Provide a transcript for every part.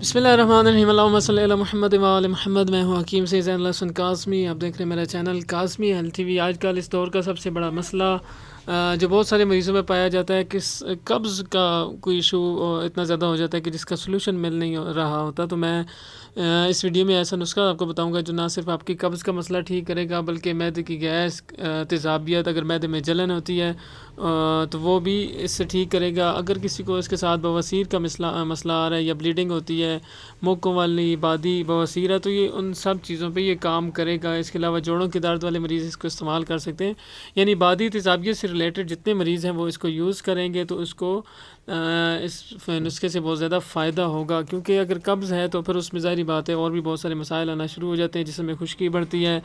बिस्मिल्लाहिर्रहमानिर्रहीम अल्लाहुम्मा सल्ली अला मुहम्मद व आले मुहम्मद। मैं हूँ हकीम से ज़ैन लहसन काज़मी। आप देख रहे हैं मेरा चैनल काज़मी हेल्थ टीवी। आजकल इस दौर का सबसे बड़ा मसला जो बहुत सारे मरीज़ों में पाया जाता है कि कब्ज़ का कोई इशू इतना ज़्यादा हो जाता है कि जिसका सलूशन मिल नहीं रहा होता। तो मैं इस वीडियो में ऐसा नुस्खा आपको बताऊंगा जो ना सिर्फ आपकी कब्ज़ का मसला ठीक करेगा बल्कि मैदे की गैस, तेज़ाबियत, अगर मैदे में जलन होती है तो वो भी इससे ठीक करेगा। अगर किसी को इसके साथ बवासीर का मसला आ रहा है या ब्लीडिंग होती है, मोकों वाली बादी बवासीर है, तो ये उन सब चीज़ों पे ये काम करेगा। इसके अलावा जोड़ों के दर्द वाले मरीज़ इसको इस्तेमाल कर सकते हैं। यानी बादी तेज़ाबियत से रिलेटेड जितने मरीज़ हैं वो इसको यूज़ करेंगे तो इसको इस नुस्खे से बहुत ज़्यादा फ़ायदा होगा। क्योंकि अगर कब्ज़ है तो फिर उसमें ज़ाहिर बात है और भी बहुत सारे मसाइल आना शुरू हो जाते हैं, जिसमें खुश्की बढ़ती है,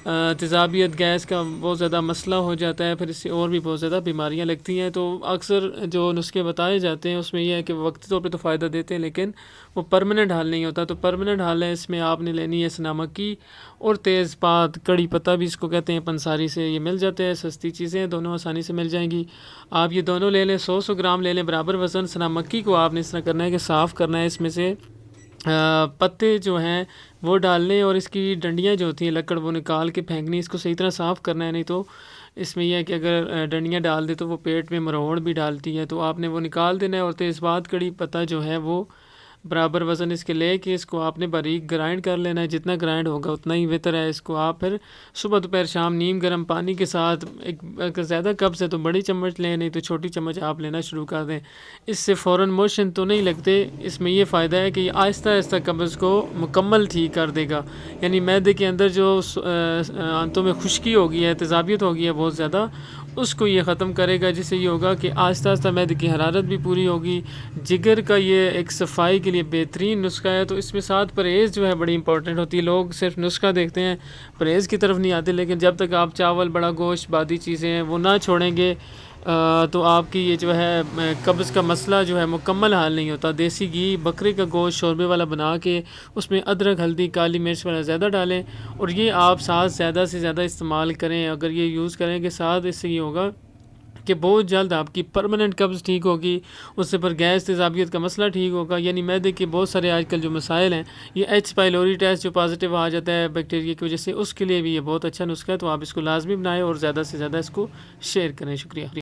तेज़ाबियत गैस का बहुत ज़्यादा मसला हो जाता है, फिर इससे और भी बहुत ज़्यादा बीमारियां लगती हैं। तो अक्सर जो नुस्खे बताए जाते हैं उसमें यह है कि वक्ती तौर पे तो फ़ायदा देते हैं लेकिन वो परमानेंट हल नहीं होता। तो परमानेंट हल है, इसमें आपने लेनी है सना मक्की और तेज़पात, कड़ी पत्ता भी इसको कहते हैं, पंसारी से ये मिल जाते हैं, सस्ती चीज़ें दोनों आसानी से मिल जाएंगी। आप ये दोनों ले लें, 100 ग्राम ले लें बराबर वज़न। सना मक्की को आपने इस तरह करना है कि साफ़ करना है, इसमें से पत्ते जो हैं वो डाल लें और इसकी डंडियां जो होती हैं लकड़ वो निकाल के फेंकनी। इसको सही तरह साफ़ करना है, नहीं तो इसमें यह है कि अगर डंडियां डाल दे तो वो पेट में मरोड़ भी डालती है, तो आपने वो निकाल देना है। और तेज़पात, कड़ी पत्ता जो है वो बराबर वज़न इसके ले कि इसको आपने बारीक ग्राइंड कर लेना है। जितना ग्राइंड होगा उतना ही बेहतर है। इसको आप फिर सुबह दोपहर शाम नीम गर्म पानी के साथ, अगर ज़्यादा कब्ज़ है तो बड़ी चम्मच लें, नहीं तो छोटी चम्मच आप लेना शुरू कर दें। इससे फ़ौरन मोशन तो नहीं लगते। इसमें ये फ़ायदा है कि आहिस्ता आहिस्ता कब्ज़ को मुकम्मल ठीक कर देगा। यानी मैदे के अंदर जो आंतों में खुश्की होगी है, तेज़ाबियत होगी है बहुत ज़्यादा, उसको ये ख़त्म करेगा। जिससे ये होगा कि आहिस्ता आहिस्ता मैदे की हरारत भी पूरी होगी। जिगर का ये एक सफाई के लिए बेहतरीन नुस्खा है। तो इसमें साथ परहेज़ जो है बड़ी इंपॉर्टेंट होती है। लोग सिर्फ नुस्खा देखते हैं, परहेज़ की तरफ नहीं आते। लेकिन जब तक आप चावल, बड़ा गोश्त, बादी चीज़ें हैं वो ना छोड़ेंगे तो आपकी ये जो है कब्ज़ का मसला जो है मुकम्मल हल नहीं होता। देसी घी, बकरे का गोश्त शोरबे वाला बना के उसमें अदरक, हल्दी, काली मिर्च वाला ज़्यादा डालें और ये आप साथ ज़्यादा से ज़्यादा इस्तेमाल करें। अगर ये यूज़ करेंगे साथ, इससे ये होगा कि बहुत जल्द आपकी परमानेंट कब्ज़ ठीक होगी। उससे पर गैस, तेज़ाबियत का मसला ठीक होगा। यानी मैदे के बहुत सारे आजकल जो मसाइल हैं, ये एच पाइलोरी टेस्ट जो पॉजिटिव आ जाता है बैक्टीरिया की वजह से, उसके लिए भी ये बहुत अच्छा नुस्खा है। तो आप इसको लाजमी बनाएं और ज़्यादा से ज़्यादा इसको शेयर करें। शुक्रिया।